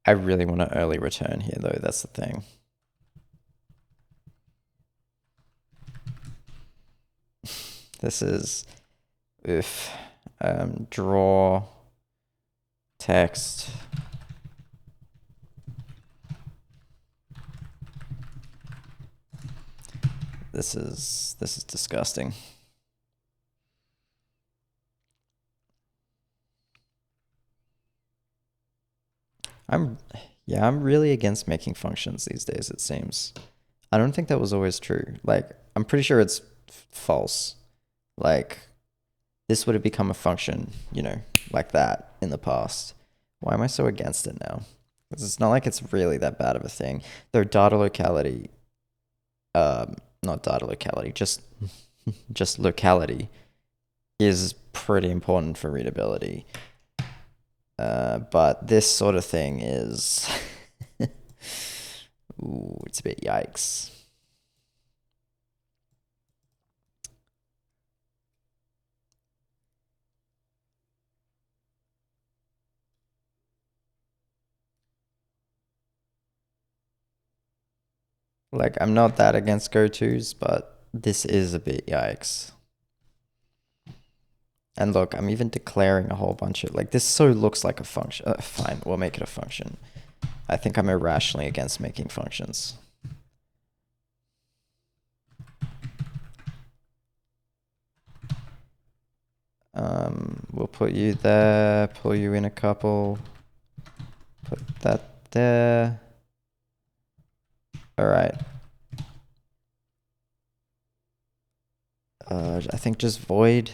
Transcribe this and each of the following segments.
I really want to early return here though, that's the thing. This is if draw text. This is disgusting. I'm really against making functions these days, it seems. I don't think that was always true. Like, I'm pretty sure it's false. Like, this would have become a function, you know, like that in the past. Why am I so against it now? Because it's not like it's really that bad of a thing. Though data locality, not data locality, just locality is pretty important for readability. But this sort of thing is, ooh, it's a bit yikes. Like, I'm not that against go-tos, but this is a bit yikes. And look, I'm even declaring a whole bunch of, like, this so looks like a function. Fine, we'll make it a function. I think I'm irrationally against making functions. We'll put you there, pull you in a couple, put that there. All right. I think just void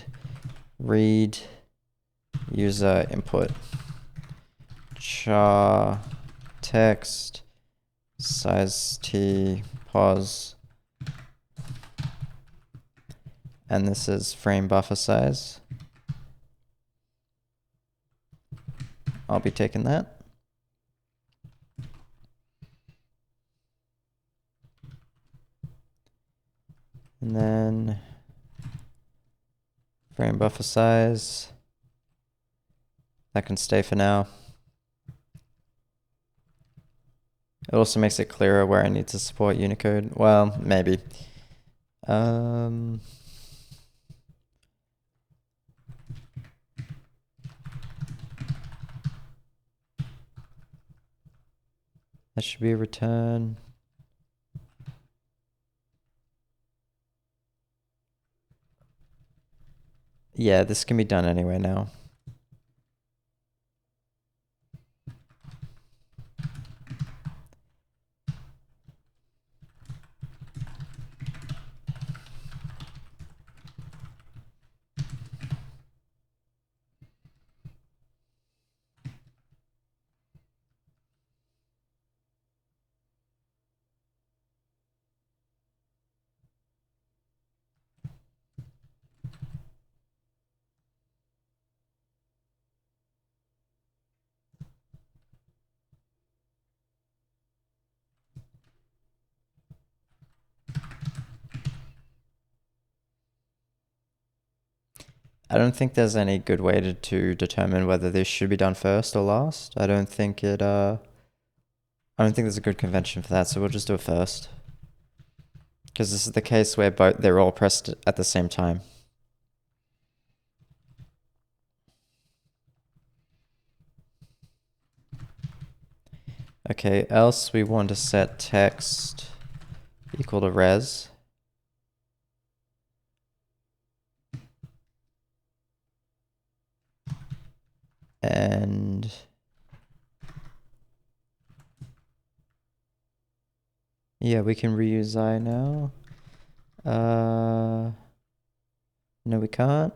read user input char text size t pause, and this is frame buffer size. I'll be taking that. And then frame buffer size. That can stay for now. It also makes it clearer where I need to support Unicode. Well, maybe. That should be a return. Yeah, this can be done anyway now. I don't think there's any good way to determine whether this should be done first or last. I don't think there's a good convention for that, so we'll just do it first. Because this is the case where they're all pressed at the same time. Okay, else we want to set text equal to res. And yeah, we can reuse I now. No, we can't.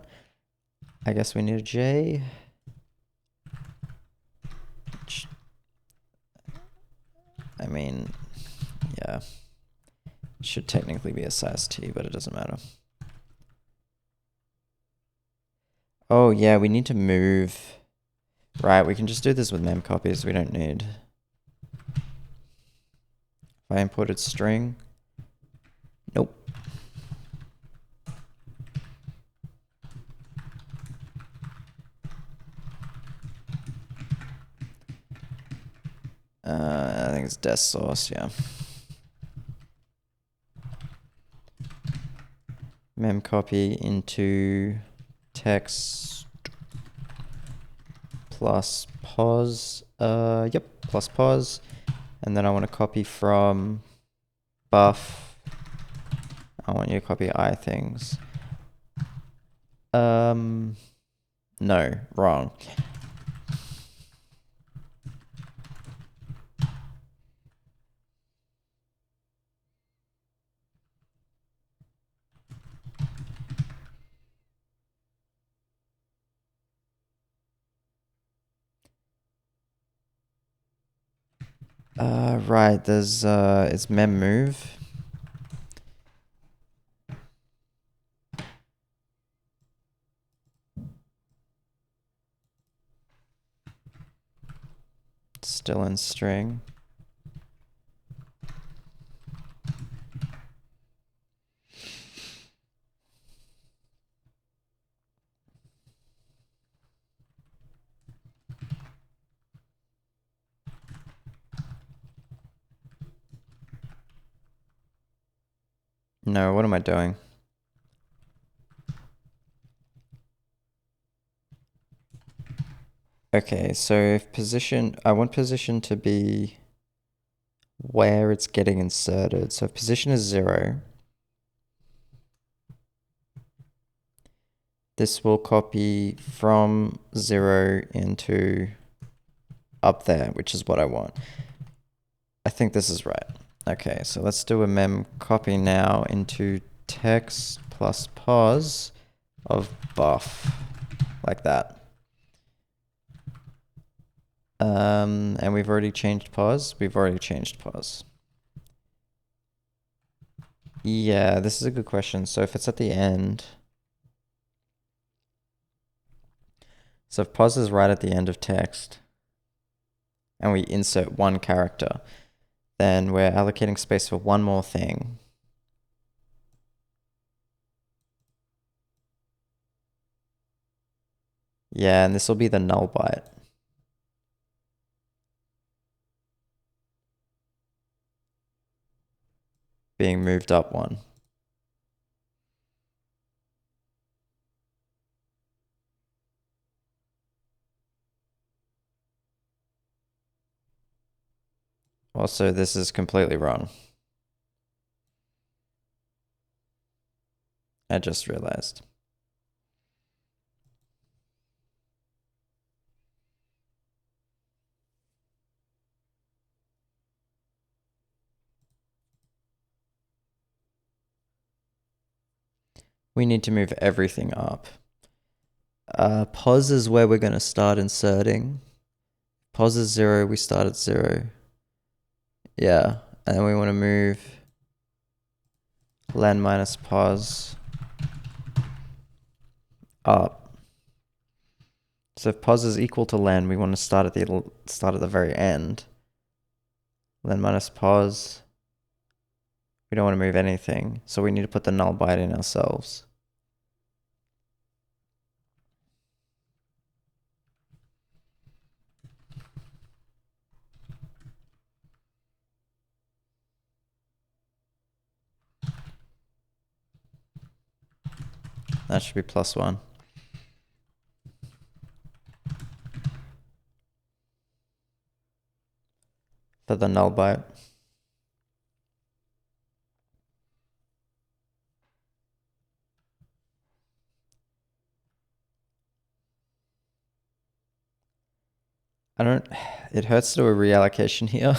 I guess we need a J. I mean, yeah. It should technically be a size T, but it doesn't matter. Oh, yeah, we need to move. Right, we can just do this with mem copies. We don't need. If I imported string. Nope. I think it's desk source, yeah. Mem copy into text plus pos. Yep, plus pos. And then I want to copy from buff. I want you to copy I things. No, wrong. Right, there's, it's mem move. Still in string. No, what am I doing? Okay, so if position, I want position to be where it's getting inserted. So if position is 0, this will copy from 0 into up there, which is what I want. I think this is right. Okay, so let's do a mem copy now into text plus pos of buff, like that. And we've already changed pos. We've already changed pos. Yeah, this is a good question. So if it's at the end, so if pos is right at the end of text, and we insert one character, then we're allocating space for one more thing. Yeah, and this will be the null byte. Being moved up one. Also, this is completely wrong. I just realized. We need to move everything up. Pos is where we're going to start inserting. Pos is 0, we start at 0. Yeah, and then we want to move len minus pos up. So if pos is equal to len, we want to start at the very end. Len minus pos. We don't want to move anything, so we need to put the null byte in ourselves. That should be +1. For the null byte. It hurts to do a reallocation here.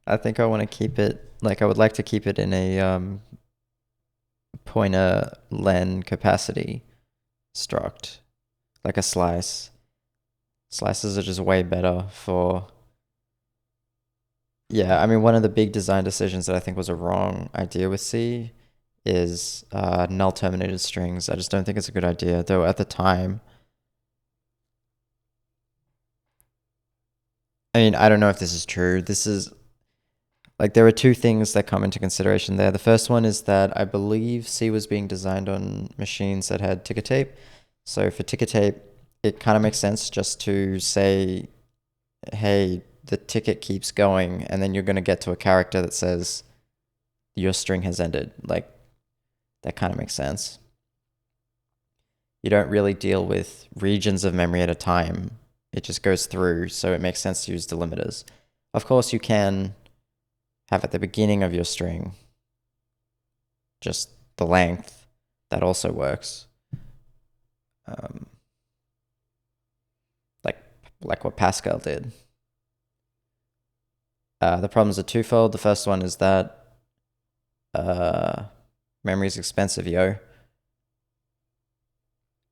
I think I want to keep it, I would like to keep it in a pointer len capacity struct, like a slice. Slices are just way better for, yeah, I mean, one of the big design decisions that I think was a wrong idea with C is null terminated strings. I just don't think it's a good idea, though at the time, I mean, I don't know if this is true. This is, there are two things that come into consideration there. The first one is that I believe C was being designed on machines that had ticker tape. So for ticker tape, it kind of makes sense just to say, hey, the ticket keeps going, and then you're going to get to a character that says your string has ended. Like, that kind of makes sense. You don't really deal with regions of memory at a time. It just goes through, so it makes sense to use delimiters. Of course, you can have at the beginning of your string just the length. That also works. Like what Pascal did. The problems are twofold. The first one is that memory is expensive, yo.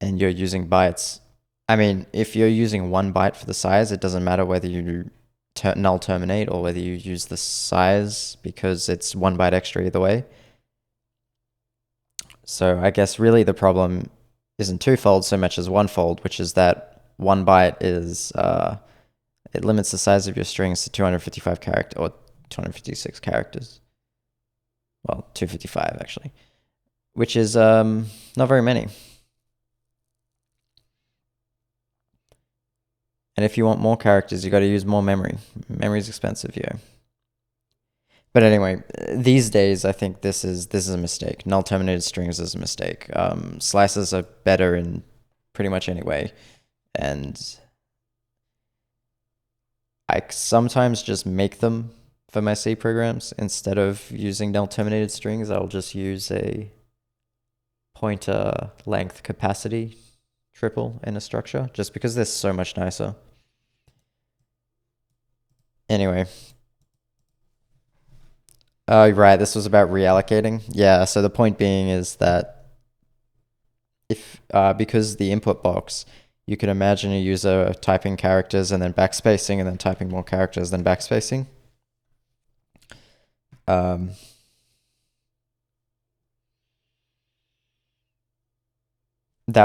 And you're using bytes. I mean, if you're using 1 byte for the size, it doesn't matter whether you null terminate or whether you use the size, because it's 1 byte extra either way. So I guess really the problem isn't twofold so much as onefold, which is that 1 byte is it limits the size of your strings to 255 characters or 256 characters. Well, 255 actually, which is not very many. And if you want more characters, you got to use more memory. Memory's expensive, yeah. But anyway, these days I think this is a mistake. Null terminated strings is a mistake. Slices are better in pretty much any way, and I sometimes just make them for my C programs. Instead of using null terminated strings, I'll just use a pointer length capacity triple in a structure, just because they're so much nicer. Anyway. Oh, right, this was about reallocating. Yeah, so the point being is that if because the input box, you can imagine a user typing characters and then backspacing and then typing more characters, then backspacing. That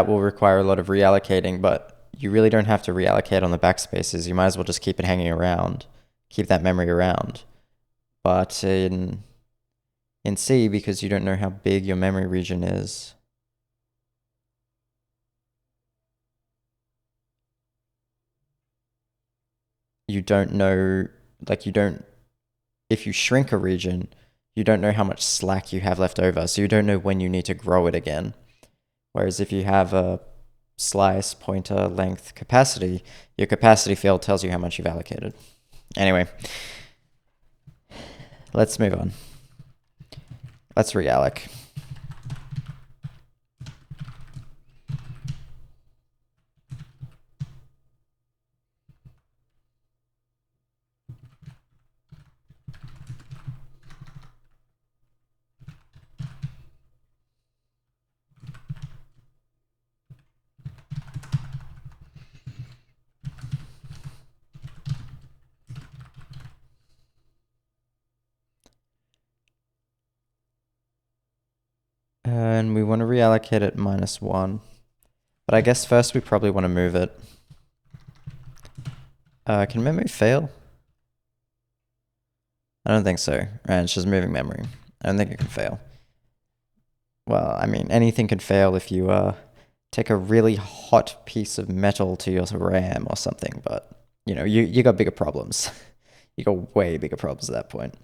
will require a lot of reallocating, but you really don't have to reallocate on the backspaces. You might as well just keep it hanging around, keep that memory around. But in C, because you don't know how big your memory region is, you don't know, like if you shrink a region, you don't know how much slack you have left over, so you don't know when you need to grow it again. Whereas if you have a slice, pointer, length, capacity, your capacity field tells you how much you've allocated. Anyway, let's move on. Let's realloc. And we want to reallocate it -1. But I guess first we probably want to move it. Can memory fail? I don't think so. And it's just moving memory. I don't think it can fail. Well, I mean, anything can fail if you take a really hot piece of metal to your RAM or something, but you know, you got bigger problems. You got way bigger problems at that point.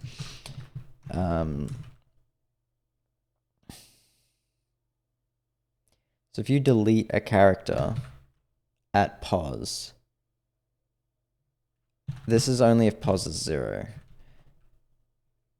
So if you delete a character at pos, this is only if pos is 0.